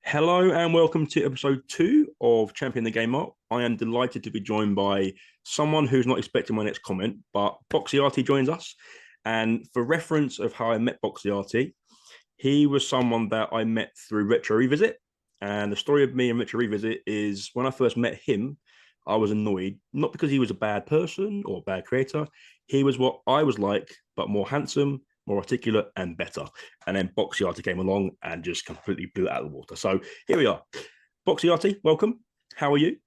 Hello and welcome to episode 2 of Champion the Game Art. I am delighted to be joined by someone who's not expecting my next comment, but Boxy Arty joins us. And for reference of how I met Boxy Arty, he was someone that I met through Retro Revisit. And the story of me and Retro Revisit is when I first met him, I was annoyed, not because he was a bad person or a bad creator. He was what I was like, but more handsome, more articulate, and better. And then Boxy Arty came along and just completely blew it out of the water. So here we are. Boxy Arty, welcome. How are you?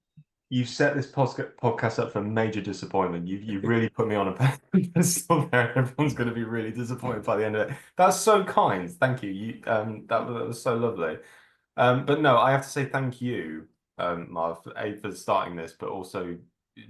You've set this podcast up for major disappointment. You've really put me on a pedestal there. Everyone's going to be really disappointed by the end of it. That's so kind. Thank you. That was so lovely. But no, I have to say thank you, Marv, for starting this, but also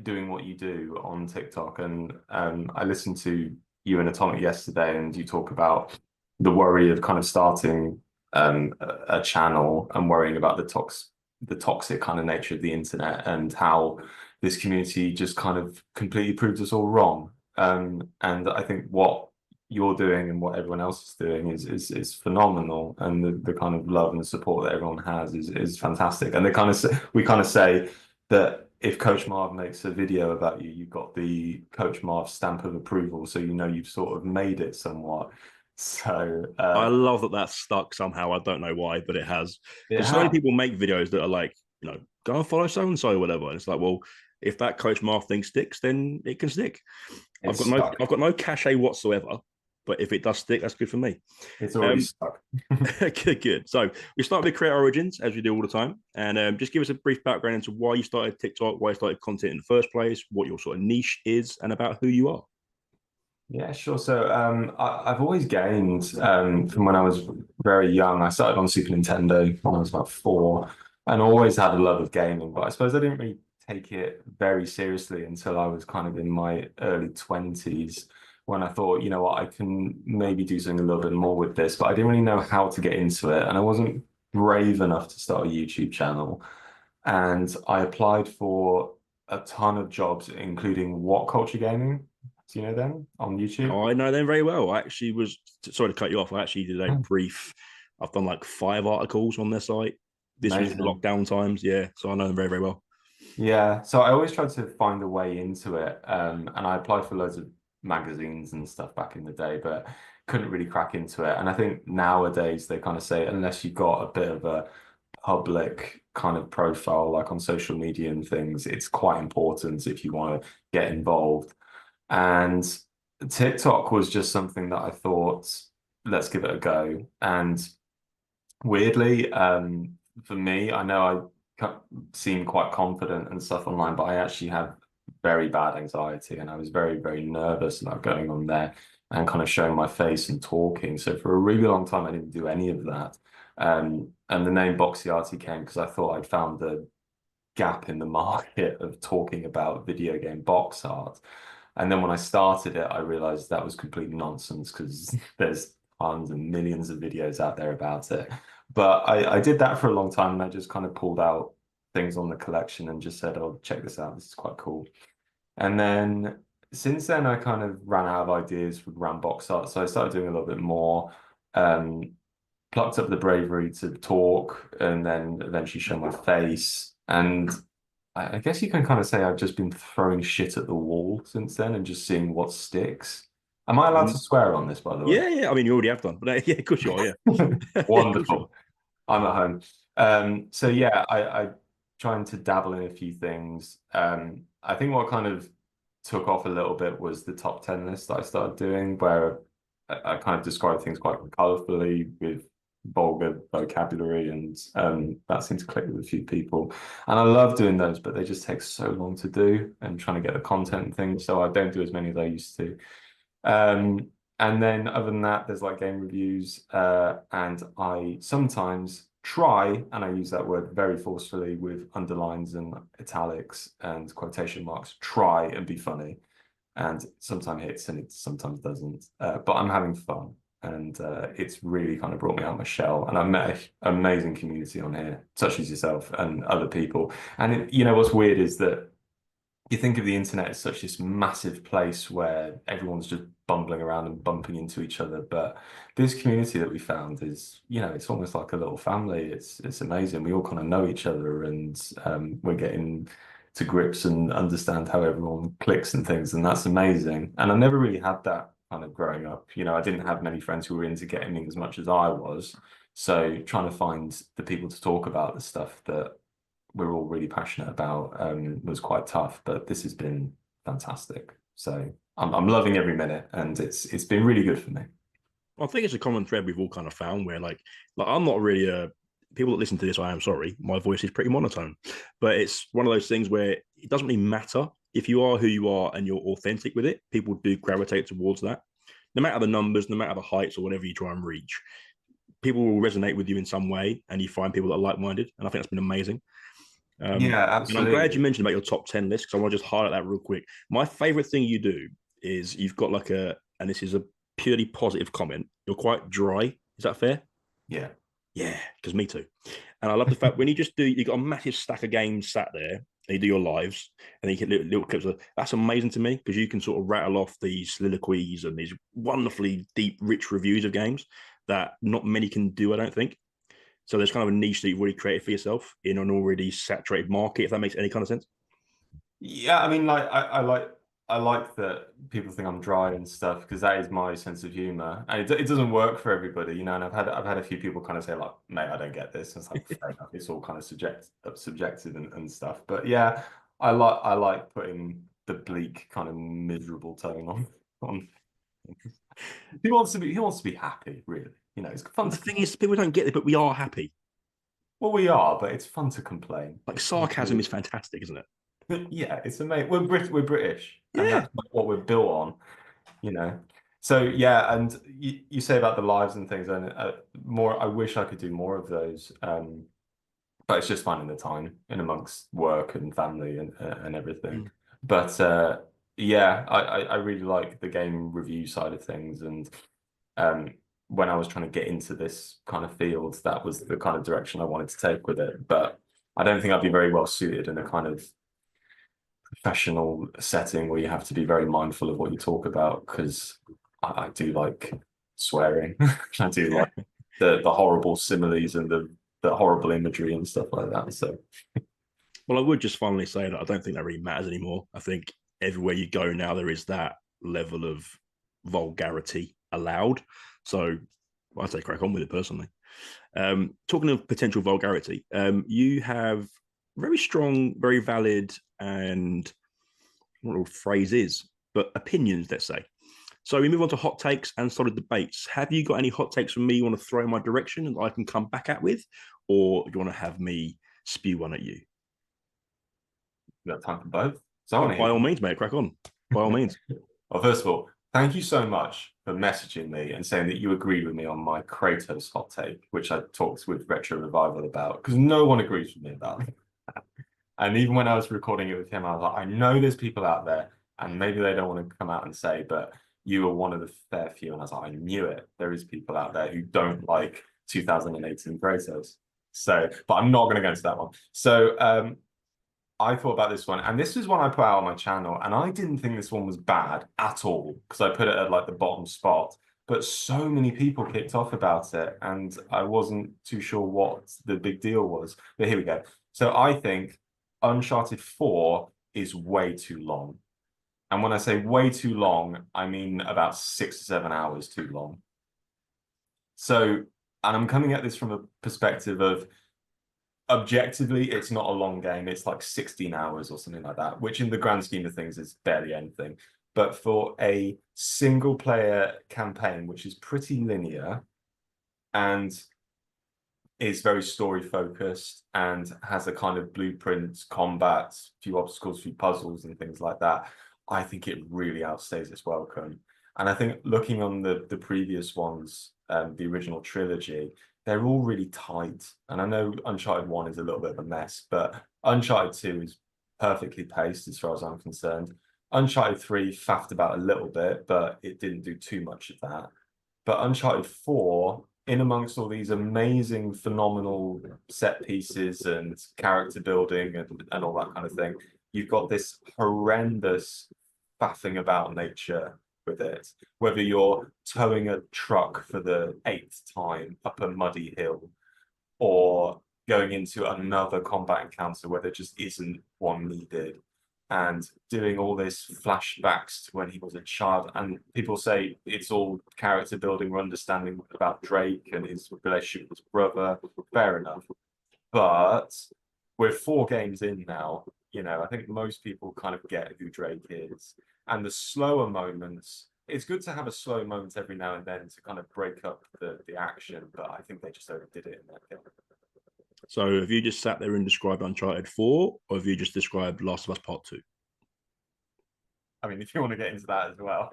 doing what you do on TikTok. And I listened to you and Atomic yesterday, and you talk about the worry of kind of starting a channel and worrying about the toxic kind of nature of the internet and how this community just kind of completely proved us all wrong. And I think what you're doing and what everyone else is doing is phenomenal, and the kind of love and support that everyone has is fantastic. And we kind of say that if Coach Marv makes a video about you, you've got the Coach Marv stamp of approval, so you know you've sort of made it somewhat. So I love that that's stuck somehow. I don't know why, but it has. it Because so many has. people make videos that are like, go and follow so and so or whatever. And it's like, well, if that Coach Marv thing sticks, then it can stick. I've It's got no, stuck. I've got no cachet whatsoever. But if it does stick, that's good for me. It's already Um, stuck. good. So we start with creator origins as we do all the time, and just give us a brief background into why you started TikTok, why you started content in the first place, what your sort of niche is, and about who you are. Yeah, sure. So I've always gained from when I was very young. I started on Super Nintendo when I was about 4 and always had a love of gaming, but I suppose I didn't really take it very seriously until I was kind of in my early 20s when I thought, you know what, I can maybe do something a little bit more with this, but I didn't really know how to get into it. And I wasn't brave enough to start a YouTube channel. And I applied for a ton of jobs, including What Culture Gaming. Do you know them on YouTube? I know them very well. I actually was sorry to cut you off. I actually did a Oh, brief. I've done like 5 articles on their site. This was amazing. lockdown times, yeah. So I know them very, very well. Yeah, so I always tried to find a way into it. And I applied for loads of magazines and stuff back in the day, but couldn't really crack into it. And I think nowadays they kind of say, unless you've got a bit of a public kind of profile, like on social media and things, it's quite important if you want to get involved. And TikTok was just something that I thought, let's give it a go. And weirdly, for me, I know seem quite confident and stuff online, but I actually have very bad anxiety, and I was very, very nervous about going on there and kind of showing my face and talking. So for a really long time, I didn't do any of that. And the name Boxy Arty came because I thought I'd found the gap in the market of talking about video game box art. And then when I started it, I realized that was complete nonsense because there's tons and millions of videos out there about it. But I did that for a long time, and I just kind of pulled out things on the collection and just said, oh, check this out. This is quite cool. And then since then, I kind of ran out of ideas with around box art. So I started doing a little bit more, um, plucked up the bravery to talk and then eventually show my face. And I guess you can kind of say I've just been throwing shit at the wall since then and just seeing what sticks. Am I allowed to swear on this, by the way? Yeah, yeah. I mean, you already have done, but yeah, of course you are. Yeah, yeah, of course you are. Wonderful. I'm at home. So yeah, I trying to dabble in a few things. I think what kind of took off a little bit was the top 10 list that I started doing, where I kind of describe things quite colorfully with vulgar vocabulary, and that seemed to click with a few people. And I love doing those, but they just take so long to do and trying to get the content and things. So I don't do as many as I used to. Um, and then other than that, there's like game reviews, and I sometimes try, and I use that word very forcefully with underlines and italics and quotation marks, try and be funny. And sometimes hits and it sometimes doesn't. But I'm having fun. And it's really kind of brought me out of my shell. And I've met an amazing community on here, such as yourself and other people. And what's weird is that you think of the internet as such this massive place where everyone's just bumbling around and bumping into each other. But this community that we found is, it's almost like a little family. It's amazing. We all kind of know each other, and we're getting to grips and understand how everyone clicks and things, and that's amazing. And I never really had that kind of growing up. I didn't have many friends who were into gaming as much as I was. So trying to find the people to talk about the stuff that we're all really passionate about was quite tough, but this has been fantastic. So I'm loving every minute, and it's been really good for me. I think it's a common thread we've all kind of found where like I'm not really a people that listen to this. I am sorry, my voice is pretty monotone, but it's one of those things where it doesn't really matter if you are who you are and you're authentic with it. People do gravitate towards that, no matter the numbers, no matter the heights or whatever you try and reach. People will resonate with you in some way, and you find people that are like-minded, and I think that's been amazing. Yeah, And I'm glad you absolutely. mentioned about your top 10 list, because I want to just highlight that real quick. My favorite thing you do is you've got and this is a purely positive comment, you're quite dry. Is that fair? Yeah. Yeah, because me too. And I love the fact when you just you got a massive stack of games sat there, and you do your lives, and you get little clips of that's amazing to me, because you can sort of rattle off these soliloquies and these wonderfully deep, rich reviews of games that not many can do, I don't think. So there's kind of a niche that you've already created for yourself in an already saturated market, if that makes any kind of sense. Yeah, I mean, like I like that people think I'm dry and stuff because that is my sense of humor, and it doesn't work for everybody, And I've had a few people kind of say like, "Mate, I don't get this." And it's like, fair enough. It's all kind of subjective and stuff. But yeah, I like putting the bleak kind of miserable tone on. Who wants to be happy, really? It's fun And the to. thing is, people don't get it, but we are happy. Well, we are, but it's fun to complain. Like It's fun sarcasm to. is fantastic, isn't it? Yeah, it's amazing. We're British, and Yeah. that's what we're built on, you know. So yeah, and you say about the lives and things, and more. I wish I could do more of those, but it's just finding the time in amongst work and family and everything. Mm. But yeah, I really like the game review side of things, and um, when I was trying to get into this kind of field, that was the kind of direction I wanted to take with it. But I don't think I'd be very well suited in a kind of professional setting where you have to be very mindful of what you talk about because I do like swearing. I do like the horrible similes and the horrible imagery and stuff like that. So Well, I would just finally say that I don't think that really matters anymore. I think everywhere you go now, there is that level of vulgarity allowed. So I'd say crack on with it personally. Talking of potential vulgarity, you have very strong, very valid, and what the phrase is, but opinions, let's say. So we move on to hot takes and solid debates. Have you got any hot takes from me you want to throw in my direction and I can come back at with, or do you want to have me spew one at you? you got time for both. So I Oh, want to by all hear. means, mate, crack on. By all means. Well, first of all, thank you so much for messaging me and saying that you agreed with me on my Kratos hot take, which I talked with Retro Revival about, because no one agrees with me about it. And even when I was recording it with him, I was like, I know there's people out there, and maybe they don't want to come out and say, but you were one of the fair few. And I was like, I knew it. There is people out there who don't like 2018 Kratos. So, but I'm not going to go into that one. So, I thought about this one, and this is one I put out on my channel, and I didn't think this one was bad at all because I put it at like the bottom spot. But so many people kicked off about it, and I wasn't too sure what the big deal was. But here we go. So I think Uncharted 4 is way too long. And when I say way too long, I mean about 6 to 7 hours too long. So, and I'm coming at this from a perspective of objectively, it's not a long game. It's like 16 hours or something like that, which in the grand scheme of things is barely anything. But for a single player campaign, which is pretty linear and is very story focused and has a kind of blueprint, combat, few obstacles, few puzzles, and things like that, I think it really outstays its welcome. And I think looking on the previous ones, the original trilogy, they're all really tight. And I know Uncharted 1 is a little bit of a mess, but Uncharted 2 is perfectly paced as far as I'm concerned. Uncharted 3 faffed about a little bit, but it didn't do too much of that. But Uncharted 4, in amongst all these amazing, phenomenal set pieces and character building and all that kind of thing, you've got this horrendous faffing about nature with it. Whether you're towing a truck for the 8th time up a muddy hill, or going into another combat encounter where there just isn't one needed, and doing all this flashbacks to when he was a child. And people say it's all character building or understanding about Drake and his relationship with his brother. Fair enough. But we're 4 games in now. I think most people kind of get who Drake is. And the slower moments, it's good to have a slow moment every now and then to kind of break up the action, but I think they just overdid it in that game. So have you just sat there and described Uncharted 4, or have you just described Last of Us Part 2? I mean, if you want to get into that as well,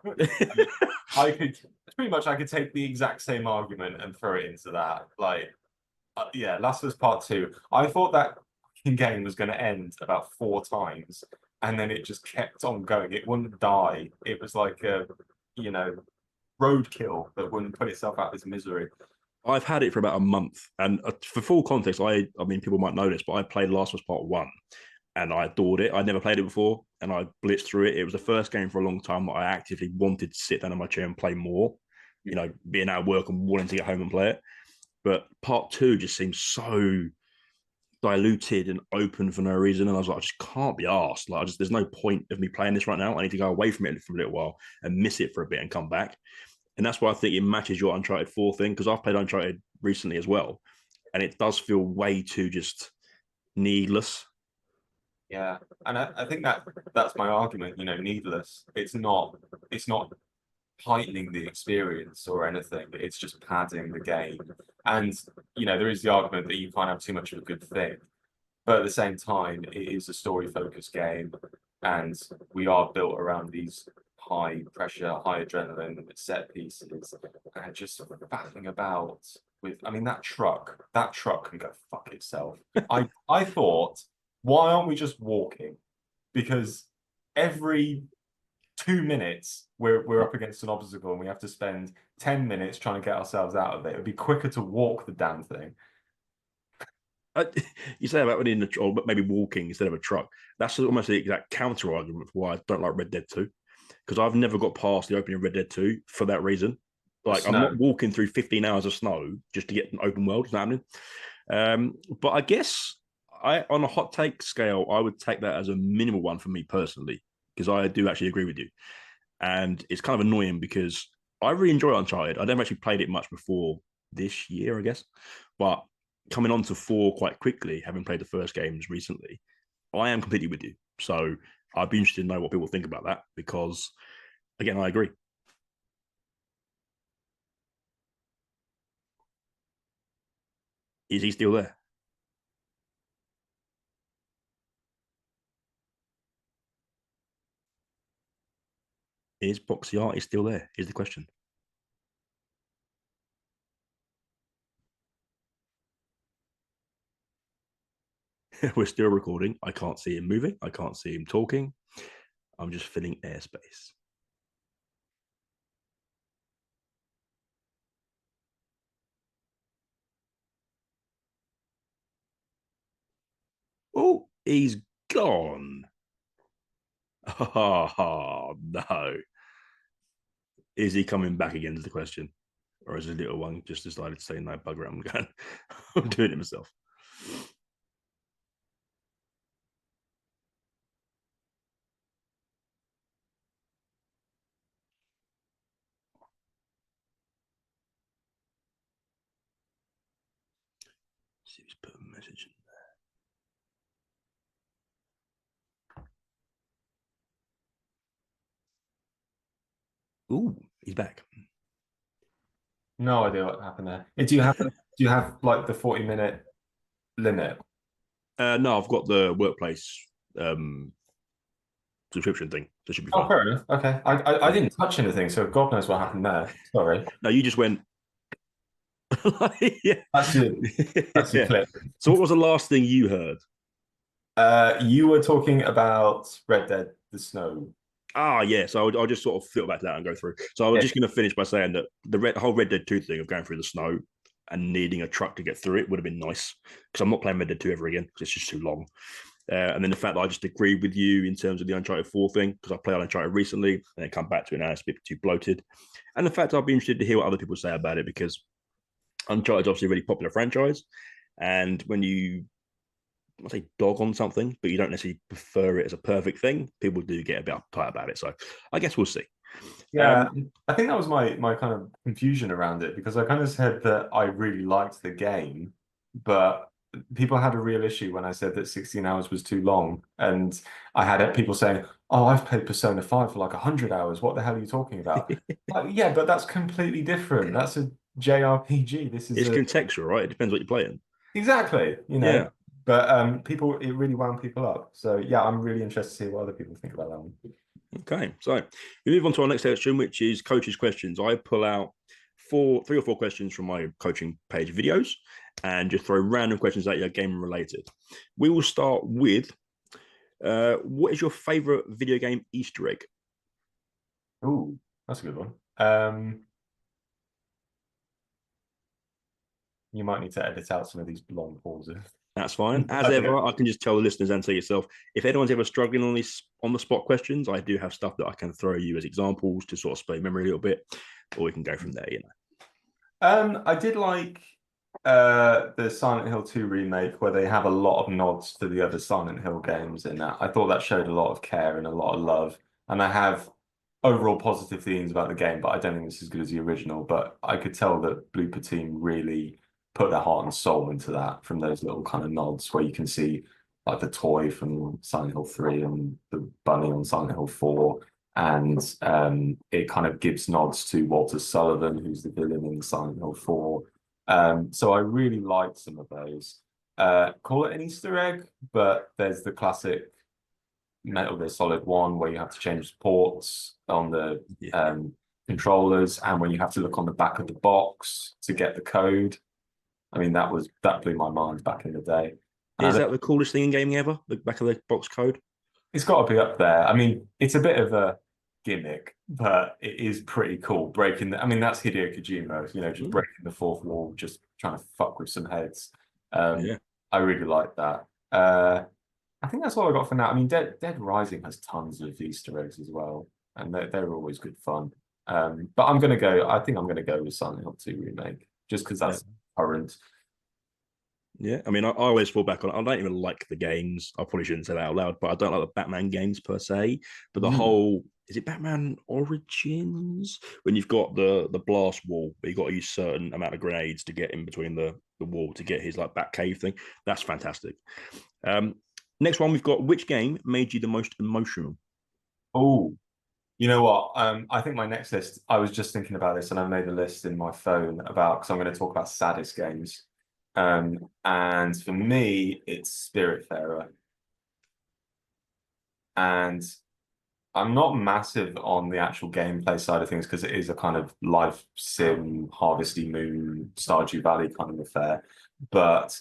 I could take the exact same argument and throw it into that. Yeah, Last of Us Part 2. I thought that game was going to end about 4 times, and then it just kept on going. It wouldn't die. It was like a, roadkill that wouldn't put itself out of its misery. I've had it for about a month, and for full context, I mean, people might know this, but I played Last of Us Part 1, and I adored it. I'd never played it before, and I blitzed through it. It was the first game for a long time that I actively wanted to sit down in my chair and play more, being out of work and wanting to get home and play it. But Part 2 just seems so diluted and open for no reason, and I was like, I just can't be asked. There's no point of me playing this right now. I need to go away from it for a little while and miss it for a bit and come back. And that's why I think it matches your Uncharted 4 thing, because I've played Uncharted recently as well, and it does feel way too just needless. Yeah, and I think that's my argument. Needless. It's not heightening the experience or anything. It's just padding the game. And there is the argument that you can't have too much of a good thing, but at the same time, it is a story-focused game, and we are built around these high pressure, high adrenaline set pieces, and just battling about with. I mean, that truck can go fuck itself. I thought, why aren't we just walking? Because every 2 minutes we're up against an obstacle and we have to spend 10 minutes trying to get ourselves out of it. It'd be quicker to walk the damn thing. You say about winning or maybe walking instead of a truck. That's almost the exact counter argument for why I don't like Red Dead 2. Because I've never got past the opening of Red Dead 2 for that reason. I'm not walking through 15 hours of snow just to get an open world. It's not happening. But I guess on a hot take scale, I would take that as a minimal one for me personally, because I do actually agree with you. And it's kind of annoying because I really enjoy Uncharted. I never actually played it much before this year, I guess. But coming on to 4 quite quickly, having played the first games recently, I am completely with you. So I'd be interested to know what people think about that, because, again, I agree. Is he still there? Is Boxy Arty still there? Is the question. We're still recording. I can't see him moving. I can't see him talking. I'm just filling airspace. Oh, he's gone. Oh, no. Is he coming back again is the question. Or is the little one just decided to say no, bugger, I'm going. I'm doing it myself. See who's put a message in there. Ooh, he's back. No idea what happened there. Do you have like the 40-minute limit? No, I've got the workplace subscription thing. So should be fine. Oh, fair enough. Okay. I didn't touch anything, so God knows what happened there. Sorry. No, you just went. Yeah. That's your clip. So what was the last thing you heard? You were talking about Red Dead, the snow. Yeah. So I'll just sort of feel back to that and go through. So I was just going to finish by saying that the whole Red Dead 2 thing of going through the snow and needing a truck to get through it would have been nice, because I'm not playing Red Dead 2 ever again because it's just too long. And then the fact that I just agreed with you in terms of the Uncharted 4 thing, because I played Uncharted recently and then come back to it now, it's a bit too bloated. And the fact I'd be interested to hear what other people say about it, because Uncharted is obviously a really popular franchise. And when you, I say dog on something, but you don't necessarily prefer it as a perfect thing, people do get a bit uptight about it. So I guess we'll see. Yeah, I think that was my kind of confusion around it because I kind of said that I really liked the game, but people had a real issue when I said that 16 hours was too long. And I had people saying, "Oh, I've played Persona 5 for like 100 hours. What the hell are you talking about?" Like, yeah, but that's completely different. That's a JRPG. This is It's a contextual, right? It depends what you're playing. exactly, Yeah. But people, it really wound people up. So yeah, I'm really interested to see what other people think about that one. Okay, so we move on to our next section, which is coaches' questions. I pull out three or four questions from my coaching page videos and just throw random questions at you, game related. We will start with what is your favorite video game Easter egg? Ooh, that's a good one. You might need to edit out some of these long pauses. That's fine. As That's okay. ever, I can just tell the listeners and tell yourself, if anyone's ever struggling on these on the spot questions, I do have stuff that I can throw you as examples to sort of spur memory a little bit, or we can go from there. I did like the Silent Hill 2 remake where they have a lot of nods to the other Silent Hill games in that. I thought that showed a lot of care and a lot of love. And I have overall positive feelings about the game, but I don't think it's as good as the original. But I could tell that Blooper Team really put their heart and soul into that from those little kind of nods where you can see like the toy from Silent Hill 3 and the bunny on Silent Hill 4. And it kind of gives nods to Walter Sullivan, who's the villain in Silent Hill 4. So I really liked some of those. Call it an Easter egg, but there's the classic Metal Gear Solid 1 where you have to change ports on the Yeah. controllers, and when you have to look on the back of the box to get the code. I mean, that blew my mind back in the day. Is that the coolest thing in gaming ever? The back of the box code? It's got to be up there. I mean, it's a bit of a gimmick, but it is pretty cool. I mean, that's Hideo Kojima, just breaking the fourth wall, just trying to fuck with some heads. Yeah. I really like that. I think that's all I got for now. I mean, Dead Rising has tons of Easter eggs as well, and they're always good fun. But I think I'm gonna go with Silent Hill 2 remake, just because that's current. Yeah, I mean, I always fall back on. I don't even like the games. I probably shouldn't say that out loud, but I don't like the Batman games per se. But the whole is it Batman Origins when you've got the blast wall, but you got to use certain amount of grenades to get in between the wall to get his like Bat Cave thing. That's fantastic. Next one we've got which game made you the most emotional? Oh, you know what? I think my next list. I was just thinking about this, and I made a list in my phone about because I'm going to talk about saddest games. And for me, it's Spiritfarer. And I'm not massive on the actual gameplay side of things because it is a kind of life sim, Harvesty Moon, Stardew Valley kind of affair. But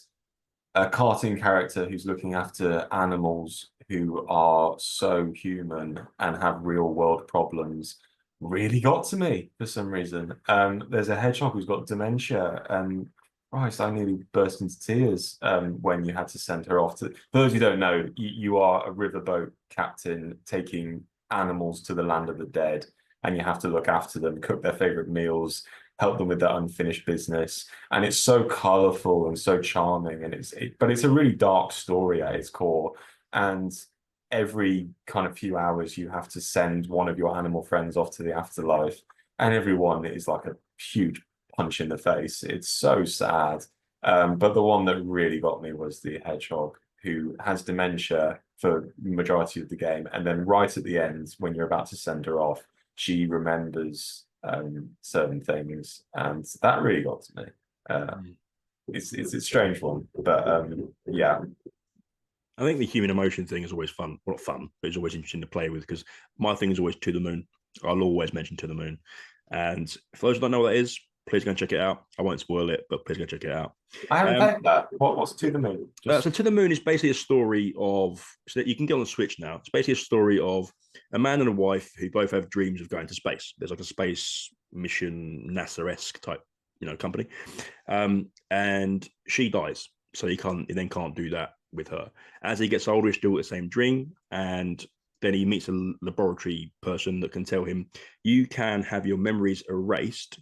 a cartoon character who's looking after animals who are so human and have real world problems really got to me for some reason. There's a hedgehog who's got dementia, and Christ, I nearly burst into tears when you had to send her off to. For those who don't know, you are a riverboat captain taking animals to the land of the dead, and you have to look after them, cook their favorite meals, help them with their unfinished business. And it's so colorful and so charming, and but it's a really dark story at its core. And every kind of few hours, you have to send one of your animal friends off to the afterlife, and everyone is like a huge punch in the face. It's so sad. But the one that really got me was the hedgehog who has dementia for the majority of the game. And then right at the end, when you're about to send her off, she remembers certain things. And that really got to me. It's a strange one, but yeah. I think the human emotion thing is always fun. Well, not fun, but it's always interesting to play with because my thing is always To the Moon. I'll always mention To the Moon. And for those who don't know what that is, please go and check it out. I won't spoil it, but please go check it out. I haven't played that. What's To the Moon? So To the Moon is basically a story of, so that you can get on the Switch now. It's basically a story of a man and a wife who both have dreams of going to space. There's like a space mission, NASA-esque type, company. And she dies. So he then can't do that with her. As he gets older, he's still got the same dream, and then he meets a laboratory person that can tell him you can have your memories erased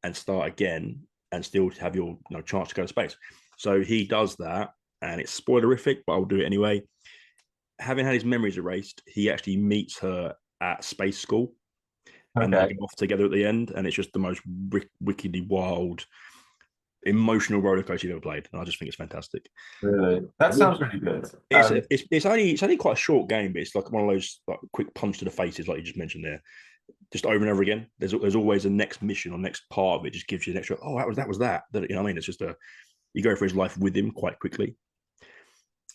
and start again and still have your chance to go to space. So he does that, and it's spoilerific, but I'll do it anyway. Having had his memories erased, he actually meets her at space school, and they Okay. go off together at the end, and it's just the most wickedly wild, emotional roller coaster you've ever played, and I just think it's fantastic. Really? That sounds really good. It's only quite a short game, but it's like one of those like quick punch to the faces, like you just mentioned there, just over and over again. There's always a next mission or next part of it, just gives you an extra. Oh, that. You know what I mean? It's just you go through his life with him quite quickly.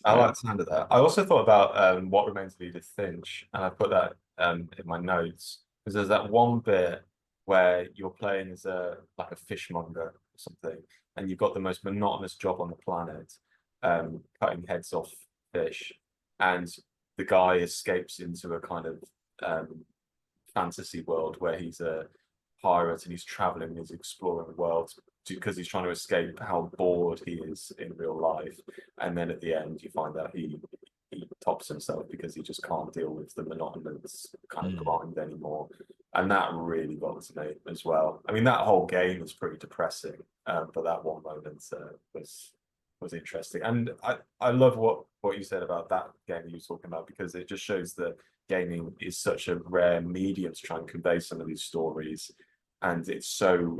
I like the sound of that. I also thought about What Remains of Edith Finch, and I put that in my notes because there's that one bit where you're playing as a fishmonger or something, and you've got the most monotonous job on the planet, cutting heads off fish, and the guy escapes into a kind of fantasy world where he's a pirate and he's traveling and he's exploring the world because he's trying to escape how bored he is in real life. And then at the end, you find out he tops himself because he just can't deal with the monotonous kind of grind anymore. And that really got to me as well. I mean, that whole game was pretty depressing, but that one moment was interesting. And I love what you said about that game that you were talking about, because it just shows that gaming is such a rare medium to try and convey some of these stories, and it's so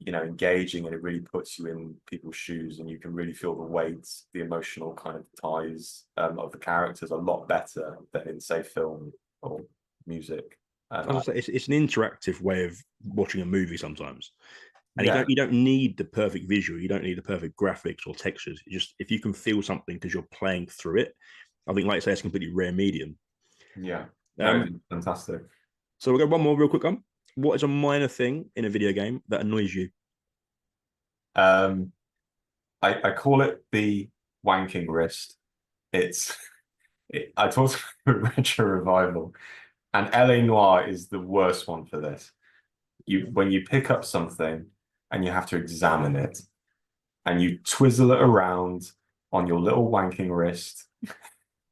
engaging, and it really puts you in people's shoes, and you can really feel the weight, the emotional kind of ties of the characters a lot better than in, say, film or music. As I say, it's an interactive way of watching a movie sometimes. And Yeah, you don't need the perfect visual, you don't need the perfect graphics or textures. Just if you can feel something because you're playing through it, I think, like I say, it's a completely rare medium. yeah, no, fantastic. So we'll go one more real quick one. What is a minor thing in a video game that annoys you? I call it the wanking wrist. I talked about retro revival, and LA Noir is the worst one for this. When you pick up something and you have to examine it, and you twizzle it around on your little wanking wrist,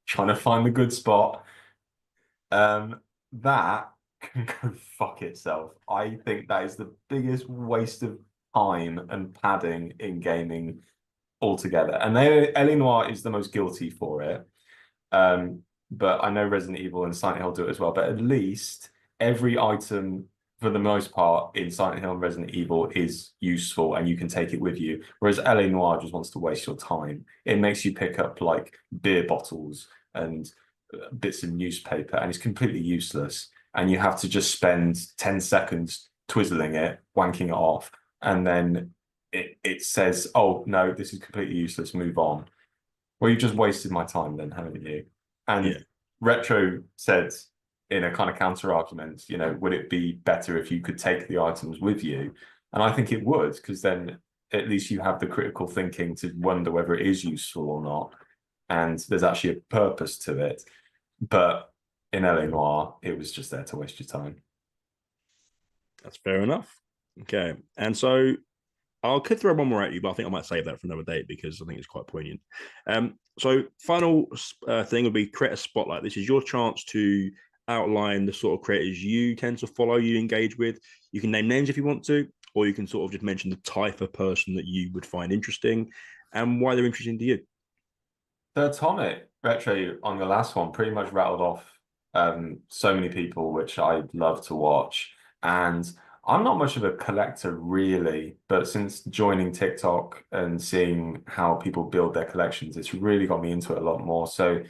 trying to find the good spot, that can go fuck itself. I think that is the biggest waste of time and padding in gaming altogether. And LA Noir is the most guilty for it. But I know Resident Evil and Silent Hill do it as well. But at least every item, for the most part, in Silent Hill and Resident Evil is useful, and you can take it with you. Whereas LA Noir just wants to waste your time. It makes you pick up like beer bottles and bits of newspaper, and it's completely useless. And you have to just spend 10 seconds twizzling it, wanking it off, and then it says, "Oh no, this is completely useless. Move on." Well, you just wasted my time then, haven't you? And Yeah. Retro said in a kind of counter argument, would it be better if you could take the items with you? And I think it would, because then at least you have the critical thinking to wonder whether it is useful or not. And there's actually a purpose to it. But in LA Noir, it was just there to waste your time. That's fair enough. Okay. And so I could throw one more at you, but I think I might save that for another date because I think it's quite poignant. So final thing would be create a spotlight. This is your chance to outline the sort of creators you tend to follow, you engage with. You can name names if you want to, or you can sort of just mention the type of person that you would find interesting and why they're interesting to you. The Atomic Retro on the last one pretty much rattled off so many people, which I love to watch. And I'm not much of a collector really, but since joining TikTok and seeing how people build their collections, it's really got me into it a lot more. So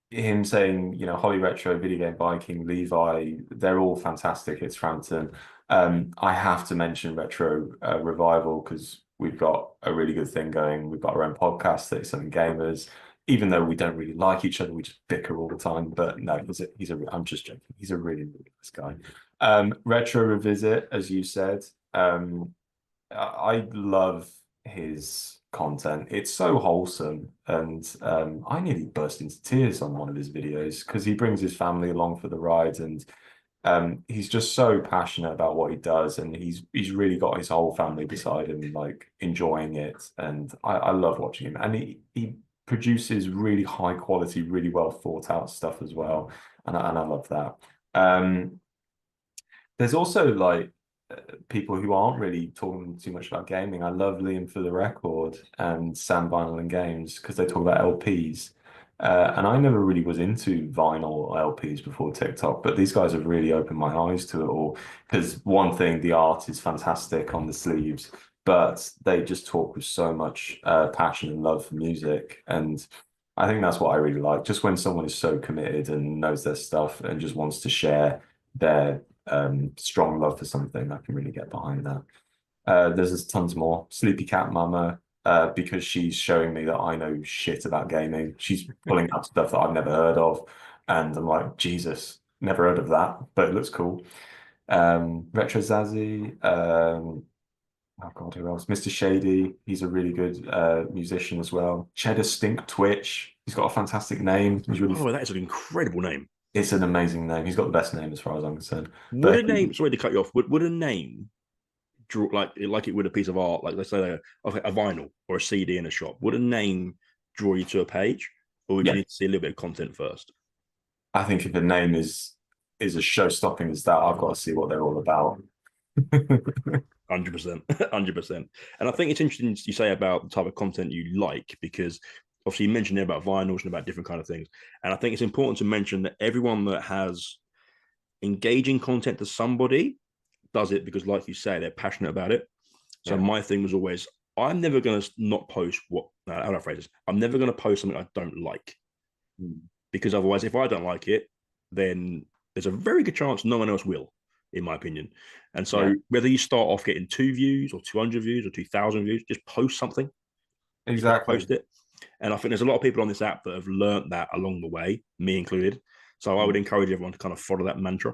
him saying, Holly Retro, Video Game Viking, Levi, they're all fantastic. It's Frampton. I have to mention Retro Revival because we've got a really good thing going. We've got our own podcast, 37 Gamers. Even though we don't really like each other, we just bicker all the time. But no, I'm just joking. He's a really, really nice guy. Retro Revisit, as you said, I love his content. It's so wholesome, and I nearly burst into tears on one of his videos because he brings his family along for the ride, and He's just so passionate about what he does, and he's really got his whole family beside him, like enjoying it. And I love watching him. And he produces really high quality, really well thought out stuff as well. And I love that. Um, there's also like people who aren't really talking too much about gaming. I love Liam for the Record and Sam Vinyl and Games because they talk about LPs. And I never really was into vinyl or LPs before TikTok, but these guys have really opened my eyes to it all. Because one thing, the art is fantastic on the sleeves, but they just talk with so much passion and love for music. And I think that's what I really like. Just when someone is so committed and knows their stuff and just wants to share their strong love for something, I can really get behind that. There's tons more. Sleepy Cat Mama, because she's showing me that I know shit about gaming. She's pulling up stuff that I've never heard of, and I'm like, Jesus, never heard of that, but it looks cool. Retro Zazzy, oh God, who else? Mr. Shady, he's a really good musician as well. Cheddar Stink Twitch, he's got a fantastic name. He's really, Oh, that is an incredible name. it's an amazing name. He's got the best name as far as I'm concerned. Would But a name? Sorry to cut you off. Would a name draw like it would a piece of art, like let's say a vinyl or a CD in a shop? Would a name draw you to a page, or would you yeah, need to see a little bit of content first? I think if the name is as show-stopping as that, I've got to see what they're all about. 100%, 100%. And I think it's interesting you say about the type of content you like, because obviously you mentioned there about vinyls and about different kind of things. And I think it's important to mention that everyone that has engaging content to somebody does it because, like you say, they're passionate about it. So Yeah. my thing was always, I'm never going to not post what, how do I phrase this? I'm never going to post something I don't like, Mm. because otherwise, if I don't like it, then there's a very good chance no one else will, in my opinion. And Yeah, so whether you start off getting 2 views or 200 views or 2,000 views, just post something, just exactly. post it. And I think there's a lot of people on this app that have learned that along the way, me included. So I would Mm. encourage everyone to kind of follow that mantra.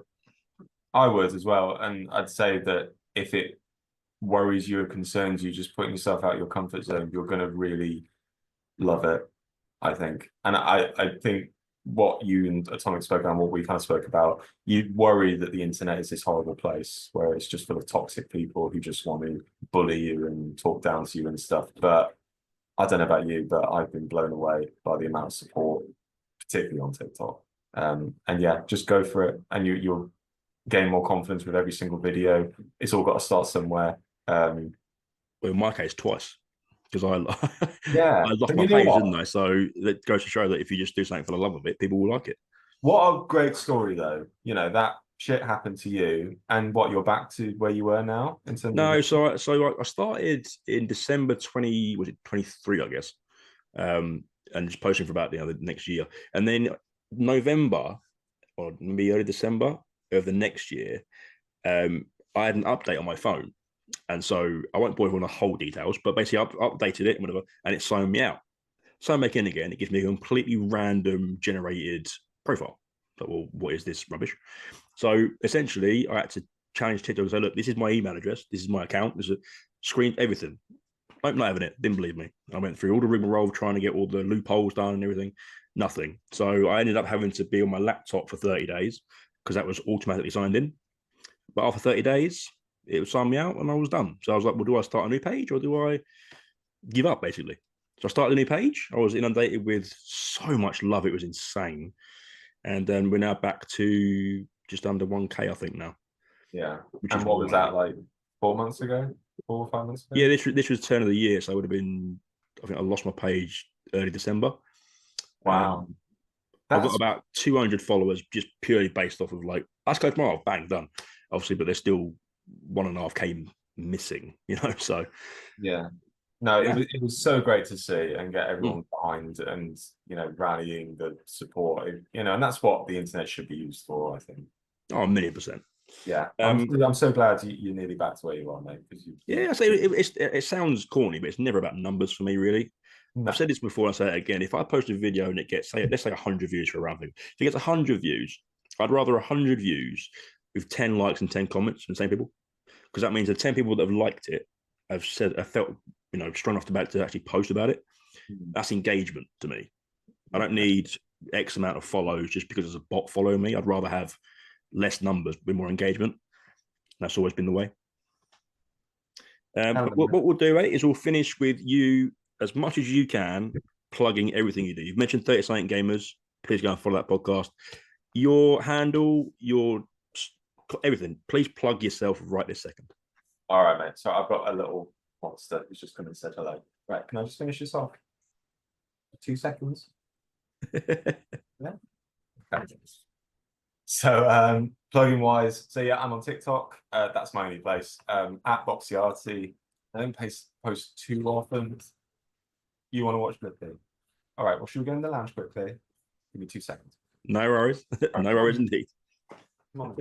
I would as well. And I'd say that if it worries you or concerns you, just putting yourself out your comfort zone, you're going to really love it, I think. And I think what you and Atomic spoke about, and what we kind of spoke about, you worry that the internet is this horrible place where it's just full of toxic people who just want to bully you and talk down to you and stuff. But I don't know about you, but I've been blown away by the amount of support, particularly on TikTok. And yeah, just go for it, and you'll gain more confidence with every single video. It's all got to start somewhere. Well, in my case, twice, because I Yeah, I lost but my you know page, what? didn't I? So that goes to show that if you just do something for the love of it, people will like it. What a great story, though. You know, that shit happened to you, and what, you're back to where you were now in terms of. No, so I started in December 20, was it 23, I guess, and just posting for about the next year, and then November or maybe early December of the next year, um, I had an update on my phone, and so I won't bore you on the whole details, but basically I updated it and whatever, and it signed me out. So I'm making again, it gives me a completely random generated profile. But well, what is this rubbish? So essentially, I had to challenge TikTok and say, look, this is my email address, this is my account, this is a screen, everything. I'm not having it. Didn't believe me. I went through all the rigmarole trying to get all the loopholes done and everything. Nothing. So I ended up having to be on my laptop for 30 days because that was automatically signed in. But after 30 days, it would sign me out and I was done. So I was like, well, do I start a new page or do I give up basically? So I started a new page. I was inundated with so much love. It was insane. And then we're now back to just under 1K, I think now, Yeah. which And is what was wild. that like 4 months ago? 4 or 5 months Yeah, ago? this was turn of the year. So I would have been, I think I lost my page early December. Wow. Um, I've got That's about 200 followers just purely based off of like, let's go tomorrow, bang, done. Obviously, but there's still 1.5K missing, So, yeah. No, it yeah. was so great to see and get Mm. everyone behind and rallying the support. And that's what the internet should be used for, I think. Oh, a million percent. Yeah. I'm Um, I'm so glad you're nearly back to where you are, mate, because you yeah, so it sounds corny, but it's never about numbers for me, really. I've no. said this before, I say it again. If I post a video and it gets, say, let's say 100 views for a round thing, if it gets 100 views, I'd rather 100 views with 10 likes and 10 comments from the same people, because that means the 10 people that have liked it have felt, strong enough to actually post about it. Mm. That's engagement to me. I Yeah. don't need X amount of follows just because there's a bot following me. I'd rather have less numbers, with more engagement. That's always been the way. But what we'll do, is we'll finish with you, as much as you can, plugging everything you do. You've mentioned 30 Something Gamers. Please go and follow that podcast. Your handle, your everything. Please plug yourself right this second. All right, mate. So I've got a little monster who's just come and said hello. Right, can I just finish this off? 2 seconds. Yeah. Okay. So plugging wise, so yeah, I'm on TikTok. That's my only place. At Boxy Arty. I don't post too often. You want to watch quickly? All right, well, should we go in the lounge quickly? Give me 2 seconds. No worries. No worries indeed. Come on.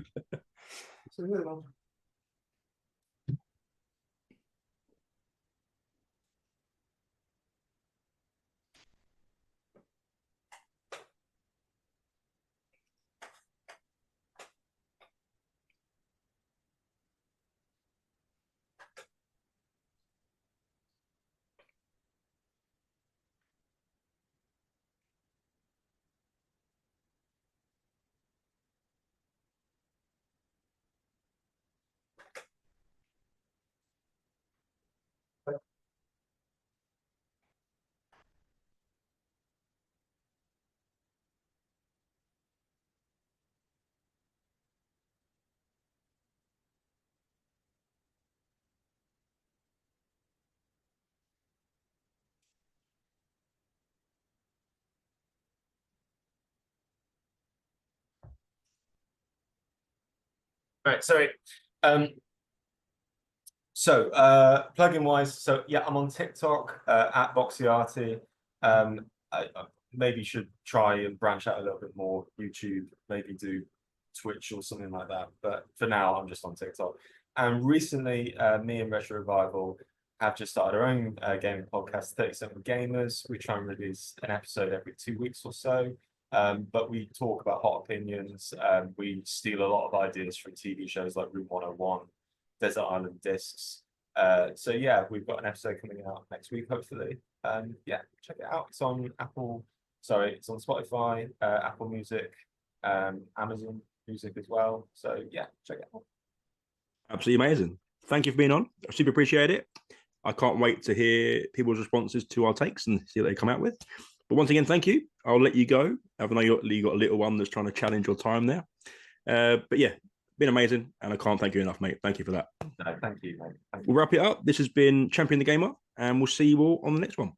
Right, sorry. Plugin wise, so yeah, I'm on TikTok at Boxy Arty. I maybe should try and branch out a little bit more. YouTube, maybe do Twitch or something like that. But for now, I'm just on TikTok. And recently, me and Retro Revival have just started our own gaming podcast, 37 Gamers. We try and release an episode every 2 weeks or so. But we talk about hot opinions. We steal a lot of ideas from TV shows like Room 101, Desert Island Discs. So yeah, we've got an episode coming out next week, hopefully. Yeah, check it out. It's on it's on Spotify, Apple Music, Amazon Music as well. So yeah, check it out. Absolutely amazing. Thank you for being on. I super appreciate it. I can't wait to hear people's responses to our takes and see what they come out with. But once again, thank you. I'll let you go. I know you got a little one that's trying to challenge your time there. But yeah, been amazing, and I can't thank you enough, mate. Thank you for that. No, thank you, mate. We'll wrap it up. This has been Champion the Gamer, and we'll see you all on the next one.